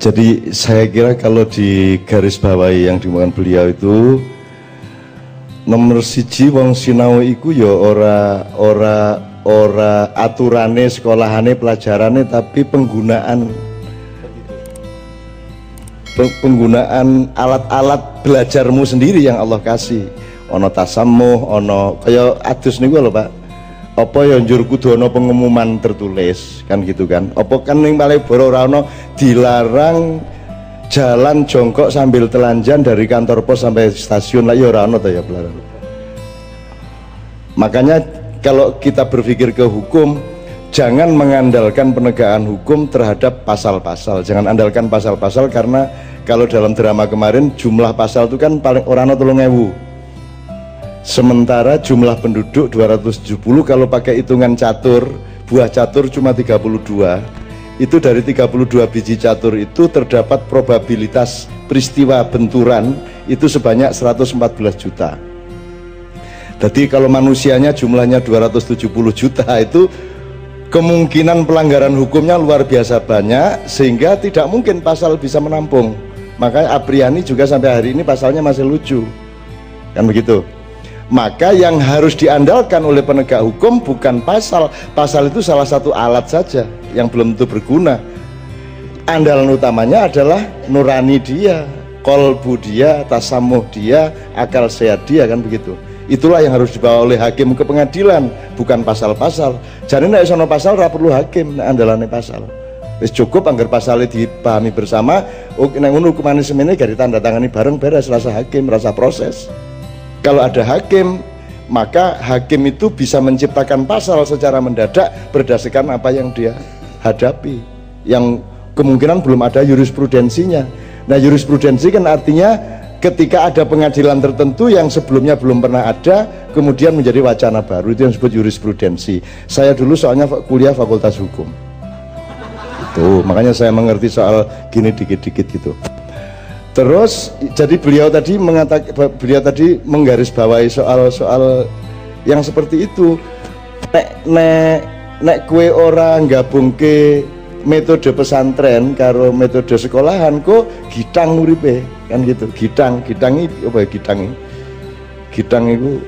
Jadi saya kira kalau di garis bawahi yang dimakan beliau itu nomor siji wong sinau iku ya ora aturane sekolahane pelajarane, tapi penggunaan alat-alat belajarmu sendiri yang Allah kasih. Ono tasamuh, ono kaya adus niku lho Pak. Apa ya njur kudu ana pengumuman tertulis kan gitu kan. Apa kan ning Malioboro ora ono dilarang jalan jongkok sambil telanjang dari kantor pos sampai stasiun lah ya ora ono ta ya pelarang. Makanya kalau kita berpikir ke hukum, jangan mengandalkan penegakan hukum terhadap pasal-pasal. Jangan andalkan pasal-pasal, karena kalau dalam drama kemarin jumlah pasal itu kan paling orang 3.000. Sementara jumlah penduduk 270, kalau pakai hitungan catur, buah catur cuma 32. Itu dari 32 biji catur itu terdapat probabilitas peristiwa benturan itu sebanyak 114 juta. Jadi kalau manusianya jumlahnya 270 juta, itu kemungkinan pelanggaran hukumnya luar biasa banyak, sehingga tidak mungkin pasal bisa menampung. Makanya Apriani juga sampai hari ini pasalnya masih lucu, kan begitu. Maka yang harus diandalkan oleh penegak hukum bukan pasal. Pasal itu salah satu alat saja yang belum tentu berguna. Andalan utamanya adalah nurani dia, kolbu dia, tasamuh dia, akal sehat dia, kan begitu. Itulah yang harus dibawa oleh hakim ke pengadilan, bukan pasal-pasal. Jadi nek sono pasal ora perlu hakim, nek andalane pasal. Wis cukup anggar pasalnya dipahami bersama, nek ngono hukumane semene gak ditandatangani bareng beres, rasa hakim, rasa proses. Kalau ada hakim, maka hakim itu bisa menciptakan pasal secara mendadak berdasarkan apa yang dia hadapi, yang kemungkinan belum ada jurisprudensinya. Nah, jurisprudensi kan artinya ketika ada pengadilan tertentu yang sebelumnya belum pernah ada, kemudian menjadi wacana baru, itu yang disebut jurisprudensi. Saya dulu soalnya kuliah fakultas hukum, itu makanya saya mengerti soal gini dikit-dikit gitu. Terus jadi beliau tadi menggarisbawahi soal yang seperti itu. Nek kue orang gabungke metode pesantren karo metode sekolahan, kok gitang uripe kan gitu. Gitang itu apa ya? Gitang itu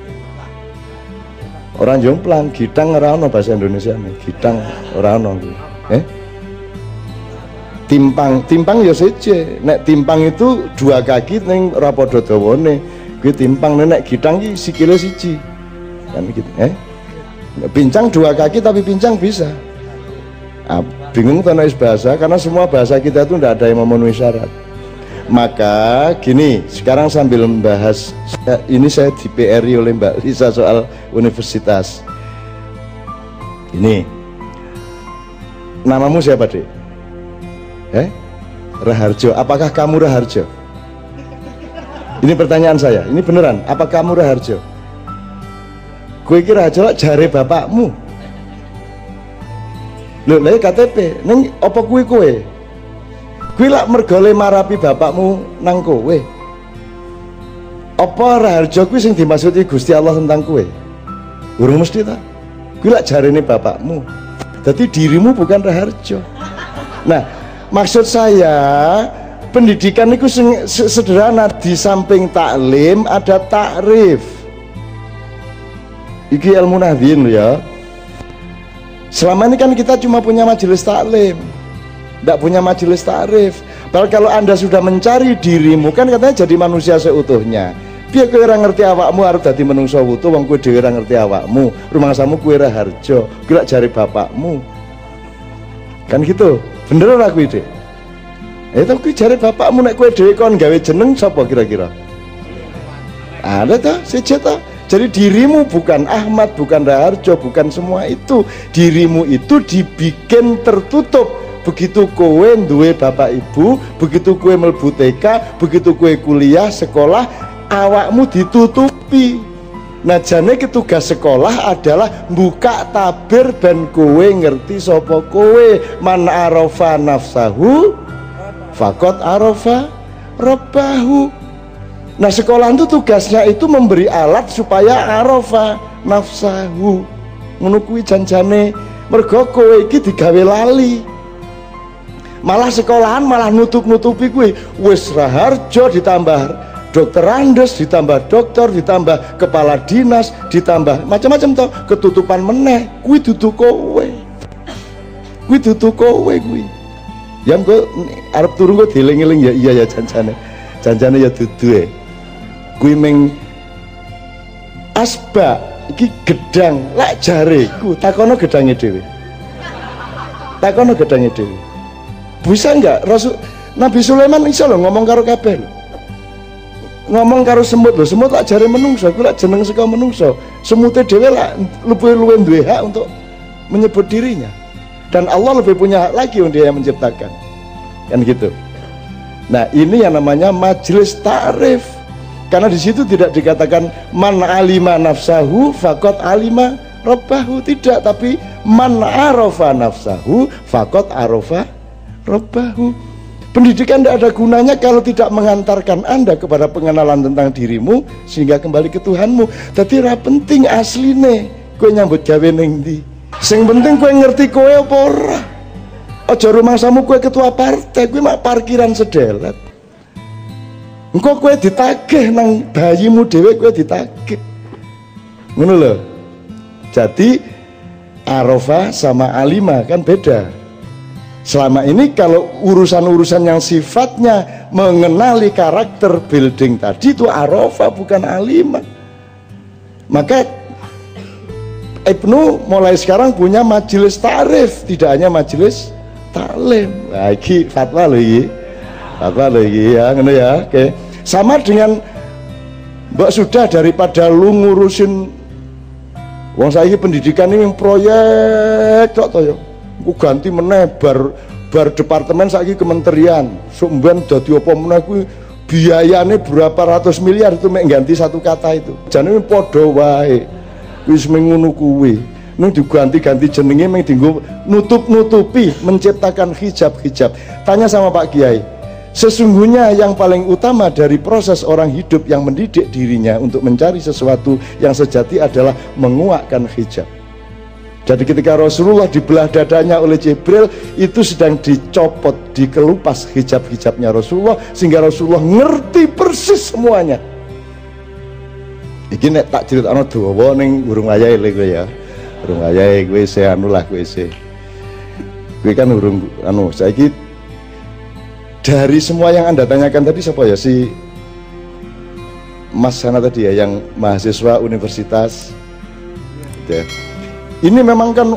orang jomplang. Gitang ora ono bahasa Indonesia nih. Gitang ora ono. Timpang ya seje. Nek timpang itu dua kaki ning ora padha dawane. Kuwi timpang. Nek gitang iki sikile siji. Kan gitu, Pincang dua kaki tapi pincang bisa. Bingung tanah bahasa, karena semua bahasa kita itu tidak ada yang memenuhi syarat. Maka gini, sekarang sambil membahas ini, saya di PRI oleh Mbak Lisa soal universitas. Ini namamu siapa, Dek? Raharjo. Apakah kamu Raharjo? Ini pertanyaan saya, ini beneran, apa kamu Raharjo? Kue kira aja jare bapakmu. Lho, lha KTP neng apa kue? Kue lak mergole marapi bapakmu nang kowe. Apa Raharjo kue sing dimaksudi Gusti Allah tentang kue? Urung mesti ta? Kue lak jarene bapakmu. Jadi dirimu bukan Raharjo. Nah, maksud saya pendidikan itu sederhana. Di samping taklim ada takrif. Iki ilmu nahdien ya. Selama ini kan kita cuma punya majelis taklim, tidak punya majelis takrif. Padahal kalau Anda sudah mencari dirimu, kan katanya jadi manusia seutuhnya. Biar kowe ora ngerti awakmu harus dadi menungso utuh, wong kowe dhewe ora ngerti awakmu. Rumangsamu kowe Raharjo, kowe lak jare bapakmu. Kan gitu. Bener ora kuwi, Dik? Itu kowe jare bapakmu, nek kowe dhewe kon gawe jeneng sapa kira-kira? Ada ta? Siji ta? Jadi dirimu bukan Ahmad, bukan Raharjo, bukan semua itu. Dirimu itu dibikin tertutup. Begitu kowe duwe bapak ibu, begitu kowe mlebu TK, begitu kowe kuliah, sekolah, awakmu ditutupi. Nah, jane tugas sekolah adalah buka tabir ben kowe ngerti sapa kowe. Man arafa nafsahu faqad arafa rabbahu. Nah, sekolah itu tugasnya itu memberi alat supaya arafa nafsahu. Ngono kuwi janjane, mergo kowe iki digawe lali. malah sekolahan malah nutupi kuwi wis Raharjo ditambah dokter Andes ditambah dokter ditambah kepala dinas ditambah macam-macam toh ketutupan meneh kuwi dudu kowe kuwi yang gue arep turu gue dieling-eling ya iya ya janjane ya dudu kuwi ming asbak iki gedang lak jareku takono gedange dhewe bisa enggak Nabi Sulaiman iso lho ngomong karo kabeh lho. Ngomong karo semut lho, semut lak jare menungso, kuwi lak jeneng saka menungso. Semute dhewe lak luwih duwe hak untuk menyebut dirinya. Dan Allah lebih punya hak lagi untuk dia yang menciptakan. Kan gitu. Nah, ini yang namanya majelis ta'rif. Karena di situ tidak dikatakan man alima nafsahu faqad alima rabbahu, tidak, tapi man arafa nafsahu faqad arafa rabbahu. Pendidikan tidak ada gunanya kalau tidak mengantarkan Anda kepada pengenalan tentang dirimu sehingga kembali ke Tuhanmu. Jadi ra penting asline kowe nyambut gawe ning ndi. Sing penting kowe ngerti kowe apa ora. Aja rumangsamu kowe ketua partai, kowe mak parkiran sedelet. Engko kowe ditagih nang bayimu dhewe, kowe ditagih. Ngono lho. Jadi Arafah sama Alima kan beda. Selama ini kalau urusan-urusan yang sifatnya mengenali karakter building tadi itu Arafah bukan Alima. Maka Ibnu mulai sekarang punya majelis ta'rif, tidak hanya majelis taklim. Nah, iki fatwa lho iki. Fatwa lho iki ya, ngono ya. Oke. Sama dengan mbak sudah daripada lu ngurusin wong saiki pendidikan ini proyek tok to ya. Ku ganti meneh bar departemen saiki kementerian. Sumben dadi apa meneh kuwi biayane berapa ratus miliar itu mek ganti satu kata itu. Jane padha wae. Wis ngono kuwi. Ning diganti-ganti jenenge meng dienggo nutup-nutupi, menciptakan hijab-hijab. Tanya sama Pak Kiai. Sesungguhnya yang paling utama dari proses orang hidup yang mendidik dirinya untuk mencari sesuatu yang sejati adalah menguakkan hijab. Jadi ketika Rasulullah dibelah dadanya oleh Jibril, itu sedang dicopot, dikelupas hijab-hijabnya Rasulullah, sehingga Rasulullah ngerti persis semuanya. Iki nek tak critakno dawa ning urung wayahe lho kowe ya. Urung wayahe kowe se anu lah kowe se. Kowe kan urung anu saiki. Dari semua yang Anda tanyakan tadi siapa ya, si Mas sana tadi ya, yang mahasiswa universitas ya. Ini memang kan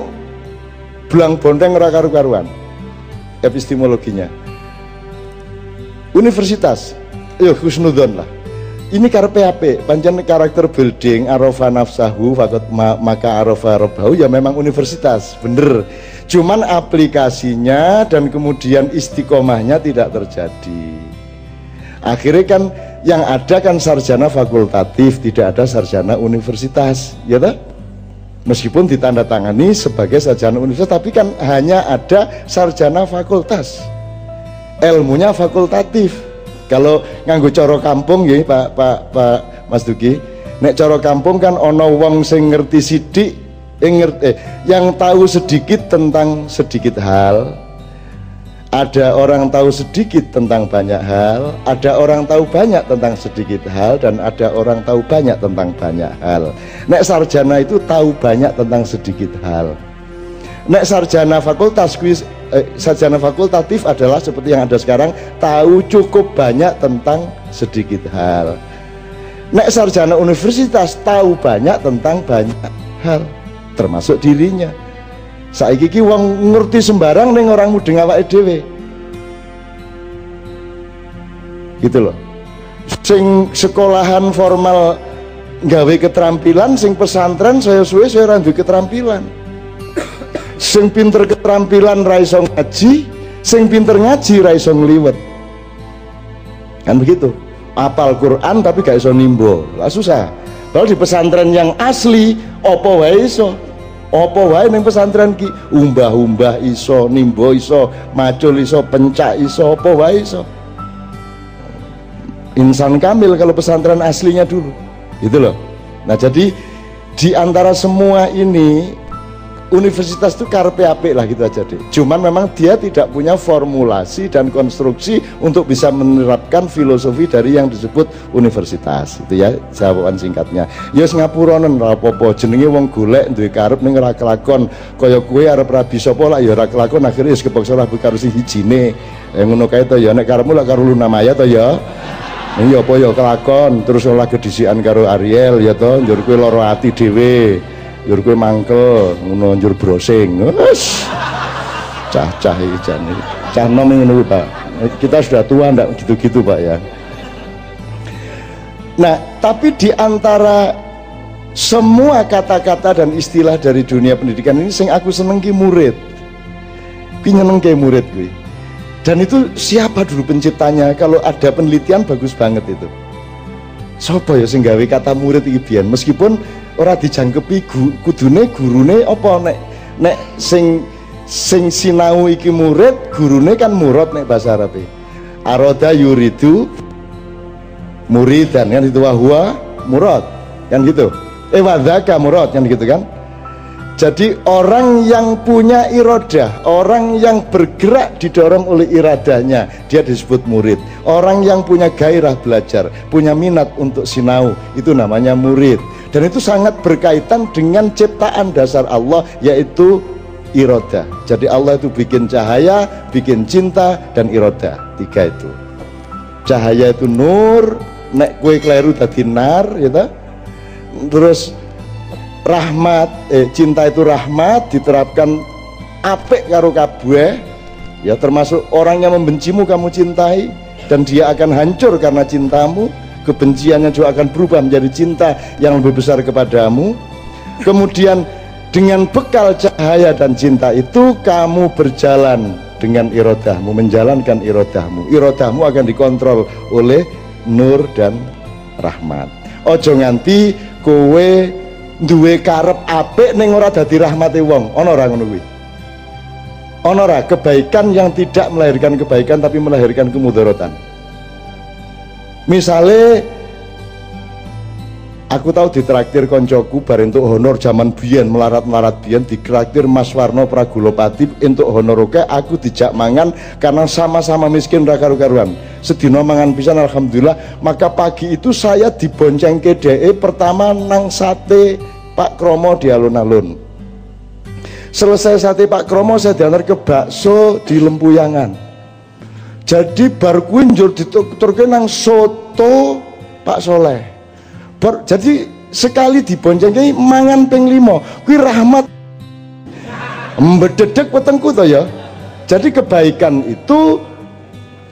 belang bonteng ora karu-karuan epistemologinya. Universitas yo husnudzon lah. Ini PAP pancen karakter building arafa nafsahu faqat maka arafa rabbahu, ya memang universitas bener, cuman aplikasinya dan kemudian istiqomahnya tidak terjadi. Akhirnya kan yang ada kan sarjana fakultatif, tidak ada sarjana universitas, ya toh? Meskipun ditandatangani sebagai sarjana universitas, tapi kan hanya ada sarjana fakultas, ilmunya fakultatif. Kalau nganggo coro kampung ya Pak Mas Duki, nek coro kampung kan ono wong sing ngerti sidik, yang tahu sedikit tentang sedikit hal, ada orang tahu sedikit tentang banyak hal, ada orang tahu banyak tentang sedikit hal, dan ada orang tahu banyak tentang banyak hal. Nek sarjana itu tahu banyak tentang sedikit hal. Nek sarjana fakultas sarjana fakultatif adalah seperti yang ada sekarang, tahu cukup banyak tentang sedikit hal. Nek sarjana universitas tahu banyak tentang banyak hal, termasuk dirinya. Saiki ki wong ngerti sembarang ning orang mudeng awake dhewe. Gitu loh. Sing sekolahan formal gawe keterampilan, sing pesantren saya suwe saya ora duwe keterampilan. Sing pinter keterampilan ra iso ngaji, sing pinter ngaji ra iso ngliwet. Kan begitu. Apal Quran tapi gak iso nimbo. Lah susah. Kalau di pesantren yang asli apa wae iso. Apa wae ning pesantren ki umbah-umbah iso, nimbo iso, macul iso, pencak iso, apa wae iso. Insan kamil kalau pesantren aslinya dulu. Gitu loh. Nah, jadi di antara semua ini universitas itu karepe apik lah gitu aja deh. Cuman memang dia tidak punya formulasi dan konstruksi untuk bisa menerapkan filosofi dari yang disebut universitas. Itu ya jawaban singkatnya. Ya ngapuronen ora apa-apa, jenenge wong golek duwe karep ning ora kelakon. Kaya kowe arep rabi sapa lah ya ora kelakon, akhire wis kepaksa rabi karo sing hijine. Ngono kae to ya, nek karepmu lak karo Luna Maya to ya. Iya apa ya kelakon, terus olah kedisian karo Ariel ya to, njur kowe lara ati dhewe. Njur kowe mangkel, ngono njur browsing. Wes. Cah-cah iki jane. Cah nom ngono Pak. Kita sudah tua ndak gitu-gitu Pak ya. Nah, tapi di antara semua kata-kata dan istilah dari dunia pendidikan ini sing aku seneng ki murid. Ki nyenengke murid kuwi. Dan itu siapa dulu penciptanya? Kalau ada penelitian bagus banget itu. Sopo ya sing gawe kata murid iki biyen, meskipun ora dijangkepi kudune gurune apa nek sing sinau iki murid, gurune kan murad nek bahasa Arab. Aroda yuridu muridan kan itu wahwa murad kan gitu. Wadzaka murad kan gitu kan. Jadi orang yang punya iradah, orang yang bergerak didorong oleh iradahnya, dia disebut murid. Orang yang punya gairah belajar, punya minat untuk sinau, itu namanya murid. Dan itu sangat berkaitan dengan ciptaan dasar Allah, yaitu iradah. Jadi Allah itu bikin cahaya, bikin cinta, dan iradah. 3 itu. Cahaya itu nur, nek kue kleru dadi nar, gitu. Terus rahmat, cinta itu rahmat, diterapkan apik karo kabeh ya, termasuk orang yang membencimu kamu cintai dan dia akan hancur karena cintamu, kebenciannya juga akan berubah menjadi cinta yang lebih besar kepadamu. Kemudian dengan bekal cahaya dan cinta itu kamu berjalan dengan irodahmu, menjalankan irodahmu akan dikontrol oleh nur dan rahmat. Ojo nganti kowe duwe karep apik ning ora dadi rahmate wong. Ana ora ngono kuwi? Ana ora kebaikan yang tidak melahirkan kebaikan tapi melahirkan kemudaratan? Misale aku tahu ditraktir koncoku bar entuk honor zaman biyen, melarat-melarat biyen ditraktir Mas Warno Pragulopati entuk honor oke, aku dijak mangan karena sama-sama miskin ra karu-karuan. Sedina mangan pisan alhamdulillah. Maka pagi itu saya dibonceng ke DE pertama nang sate Pak Kromo di alun-alun. Selesai sate Pak Kromo saya diantar ke bakso di Lempuyangan. Jadi bar kuwi njur diturke nang soto Pak Soleh. Jadi sekali dibonceng ki mangan ping 5 kuwi rahmat mbededek wetengku to ya. Jadi kebaikan itu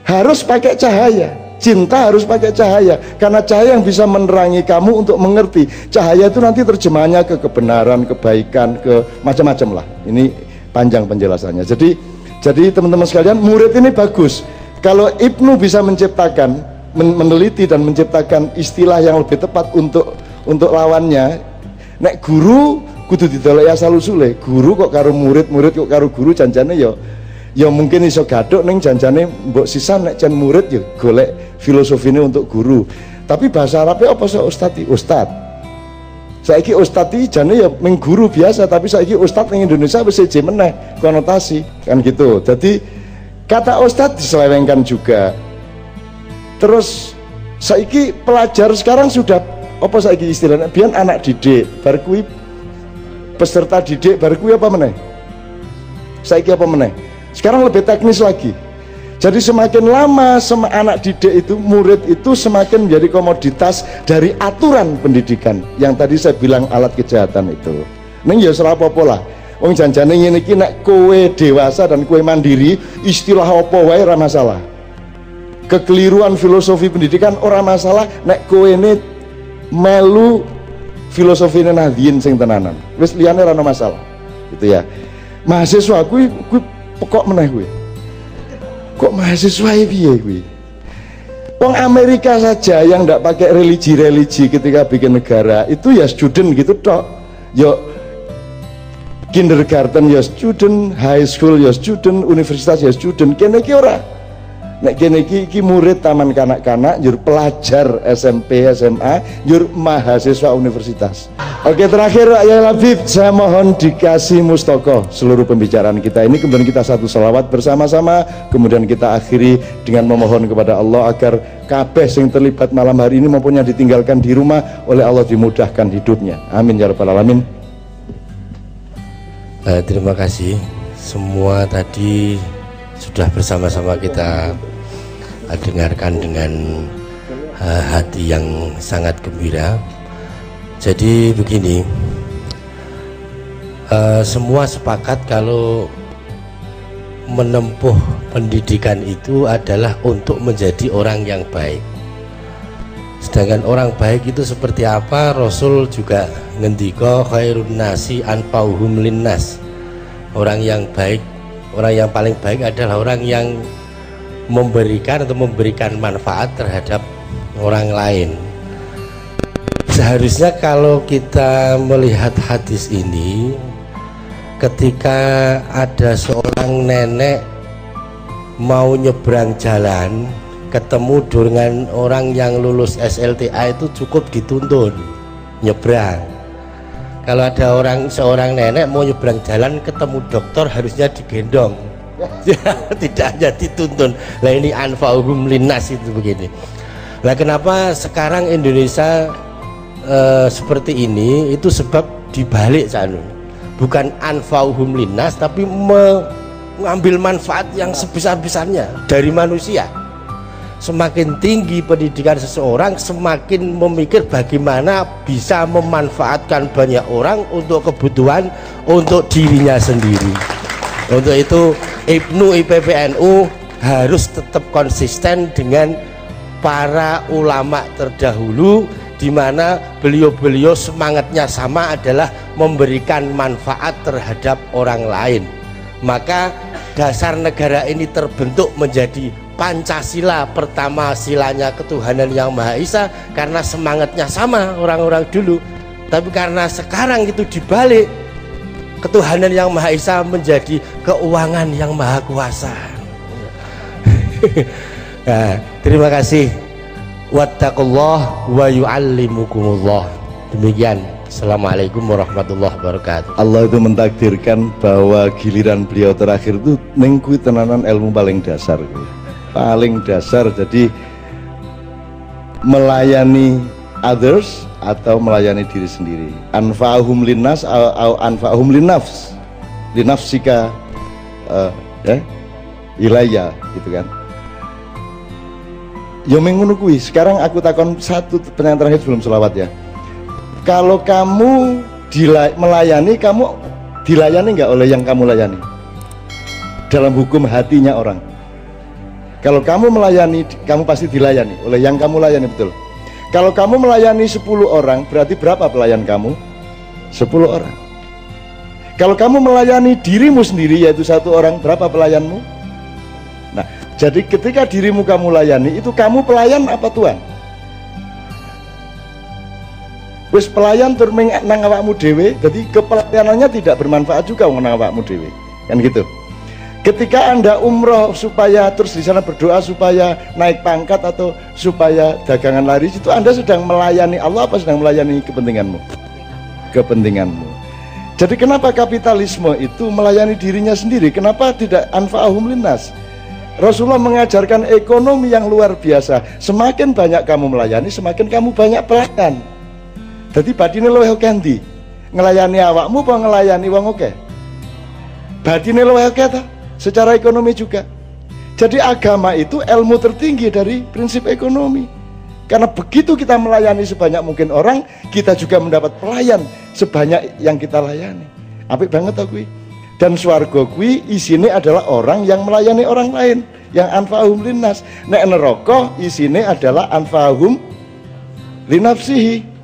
harus pakai cahaya, cinta harus pakai cahaya, karena cahaya yang bisa menerangi kamu untuk mengerti. Cahaya itu nanti terjemahannya ke kebenaran, kebaikan, ke macam-macam lah. Ini panjang penjelasannya. Jadi teman-teman sekalian, murid ini bagus. Kalau Ibnu bisa menciptakan, meneliti dan menciptakan istilah yang lebih tepat untuk lawannya. Nek guru kudu didolek asal usule. Guru kok karo murid, murid kok karo guru, janjane ya mungkin iso gaduk ning janjane mbok sisa nek jan murid ya golek filosofine untuk guru. Tapi bahasa Arabnya apa sih ustad? Ustad. Saiki ustad iki jane ya ming guru biasa, tapi saiki ustad ning Indonesia wis seje meneh konotasi kan gitu. Jadi kata ustad diselewengkan juga. Terus saiki pelajar sekarang sudah apa saiki istilahnya? Biyen anak didik, bar kuwi peserta didik, bar kuwi apa meneh? Saiki apa meneh? Sekarang lebih teknis lagi. Jadi semakin lama anak didik itu, murid itu semakin menjadi komoditas dari aturan pendidikan yang tadi saya bilang alat kejahatan itu. Ning ya ora apa-apa lah. Wong janjane ngene iki nek kowe dewasa dan kowe mandiri, istilah apa wae ora masalah. Kekeliruan filosofi pendidikan ora masalah nek kowe ini melu filosofine Nahdien sing tenanan. Wis liyane ora masalah. Gitu ya. Mahasiswa kuwi pokok meneh kuwi. Kok mahasiswa piye kuwi? Wong Amerika saja yang ndak pakai religi ketika bikin negara itu ya student gitu tok. Ya kindergarten ya student, high school ya student, universitas ya student. Kene iki ora. Nek kene iki murid taman kanak-kanak, njur pelajar SMP, SMA, njur mahasiswa universitas. Oke, terakhir ya Habib, saya mohon dikasih mustaqo seluruh pembicaraan kita ini, kemudian kita satu salawat bersama-sama, kemudian kita akhiri dengan memohon kepada Allah agar kabeh sing terlibat malam hari ini maupun yang ditinggalkan di rumah oleh Allah dimudahkan hidupnya. Amin ya rabbal alamin. Terima kasih semua, tadi sudah bersama-sama kita dengarkan dengan hati yang sangat gembira. Jadi begini, semua sepakat kalau menempuh pendidikan itu adalah untuk menjadi orang yang baik. Sedangkan orang baik itu seperti apa? Rasul juga ngendika khairun nasi anfa'uhum linnas. Orang yang baik, orang yang paling baik adalah orang yang memberikan atau memberikan manfaat terhadap orang lain. Seharusnya kalau kita melihat hadis ini, ketika ada seorang nenek mau nyebrang jalan ketemu dengan orang yang lulus SLTA, itu cukup dituntun nyebrang. Kalau ada seorang nenek mau nyebrang jalan ketemu dokter, harusnya digendong, tidak hanya dituntun. Lah ini anfa'uhum linnas itu begini. Lah kenapa sekarang Indonesia seperti ini? Itu sebab dibalik sana, bukan anfa'uhum linnas, tapi mengambil manfaat yang sebesar-besarnya dari manusia. Semakin tinggi pendidikan seseorang, semakin memikir bagaimana bisa memanfaatkan banyak orang untuk kebutuhan untuk dirinya sendiri. Untuk itu IPNU IPPNU harus tetap konsisten dengan para ulama terdahulu, di mana beliau-beliau semangatnya sama, adalah memberikan manfaat terhadap orang lain. Maka dasar negara ini terbentuk menjadi Pancasila, pertama silanya ketuhanan yang Maha Esa, karena semangatnya sama orang-orang dulu. Tapi karena sekarang itu dibalik, ketuhanan yang Maha Esa menjadi keuangan yang Maha Kuasa. Nah, terima kasih. Wattaqullah wa yu'allimukumullah. Demikian. Assalamualaikum warahmatullahi wabarakatuh. Allah itu mentakdirkan bahwa giliran beliau terakhir itu nengkui tenanan ilmu paling dasar, paling dasar. Jadi melayani others atau melayani diri sendiri. Anfa'uhum linnas au anfa'uhum linnafs, linafsika ilayya, gitu kan. Ya mengono kuwi. Sekarang aku takon satu pertanyaan terakhir sebelum selawat ya. Kalau kamu melayani, kamu dilayani nggak oleh yang kamu layani? Dalam hukum hatinya orang. Kalau kamu melayani, kamu pasti dilayani oleh yang kamu layani, betul. Kalau kamu melayani 10 orang, berarti berapa pelayan kamu? 10 orang. Kalau kamu melayani dirimu sendiri, yaitu 1 orang, berapa pelayanmu? Nah, jadi ketika dirimu kamu layani, itu kamu pelayan apa Tuhan? Wis pelayan tur nang awakmu dhewe, jadi kepelayanannya tidak bermanfaat juga nang awakmu dhewe. Kan gitu. Ketika Anda umroh supaya terus di sana berdoa supaya naik pangkat atau supaya dagangan laris, itu Anda sedang melayani Allah apa sedang melayani kepentinganmu? Kepentinganmu. Jadi kenapa kapitalisme itu melayani dirinya sendiri? Kenapa tidak anfa'ahum linnas? Rasulullah mengajarkan ekonomi yang luar biasa. Semakin banyak kamu melayani, semakin kamu banyak pelayan. Jadi badine luwih akeh ndi? Ngelayani awakmu apa ngelayani wong akeh? Badine luwih akeh ta? Secara ekonomi juga. Jadi agama itu ilmu tertinggi dari prinsip ekonomi. Karena begitu kita melayani sebanyak mungkin orang, kita juga mendapat pelayan sebanyak yang kita layani. Apik banget aku. Dan swarga kuwi isine adalah orang yang melayani orang lain, yang anfa'uhum linnas. Nek neraka isine adalah anfa'uhum linafsihi.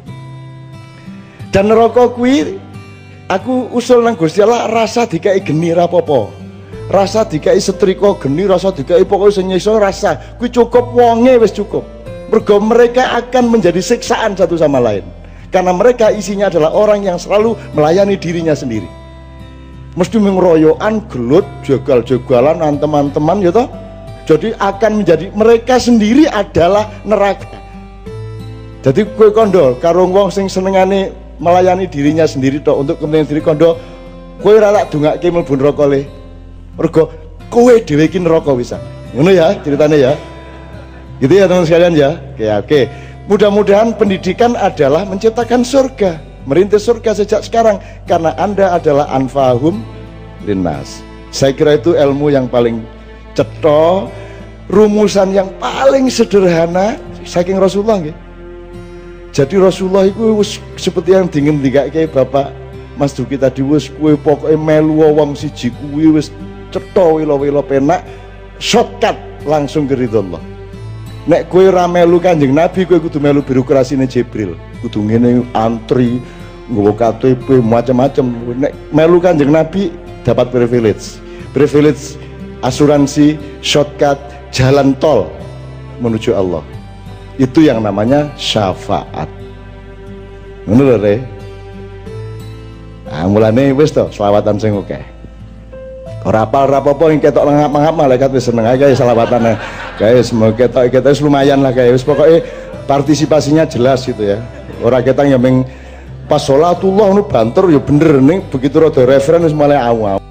Dan neraka kuwi aku usul nang Gusti Allah, rasa dikai geni ra apa-apa. Rasa dikai setrika geni, rasa dikai pokoke sing nyisa rasa. Kuwi cukup wonge wis cukup. Mergo mereka akan menjadi siksaan satu sama lain. Karena mereka isinya adalah orang yang selalu melayani dirinya sendiri. Mesti mengroyokan, gelut, jogal-jogalan teman-teman ya toh. Jadi akan menjadi mereka sendiri adalah neraka. Jadi kowe kondo karo wong sing senengane melayani dirinya sendiri tok untuk kepentingan diri kondo, kowe ora tak dongake mlebu neraka le. Mergo kowe dhewe iki neraka wisan. Ngono ya ceritanya ya. Gitu ya teman sekalian ya. Oke. Mudah-mudahan pendidikan adalah menciptakan surga, merintis surga sejak sekarang karena Anda adalah anfahum linnas. Saya kira itu ilmu yang paling cetha, rumusan yang paling sederhana saking Rasulullah nggih. Jadi Rasulullah itu seperti yang dingendikake Bapak Mas Duki tadi, wis kowe pokoke melu wong siji kuwi wis cetha welo-welo penak, shortcut langsung ke ridho Allah. Nek kowe ora melu Kanjeng Nabi, kowe kudu melu birokrasine Jibril. Kudu ngene antri, nggawa KTP macam-macam. Nek melu Kanjeng Nabi dapat privilege. Privilege asuransi, shortcut, jalan tol menuju Allah. Itu yang namanya syafaat. Ngono lho, Re. Nah, mulane wis to selawatan sing akeh. Ora apa-apa yang ketok ngap-ngap malaikat wis seneng ae selawatane. Guys, mau ketok wis lumayan lah guys. Pokoknya partisipasinya jelas gitu ya. Ora ketang yang pas sholatullah nu banter ya bener ning begitu rada referen wis mulai awal.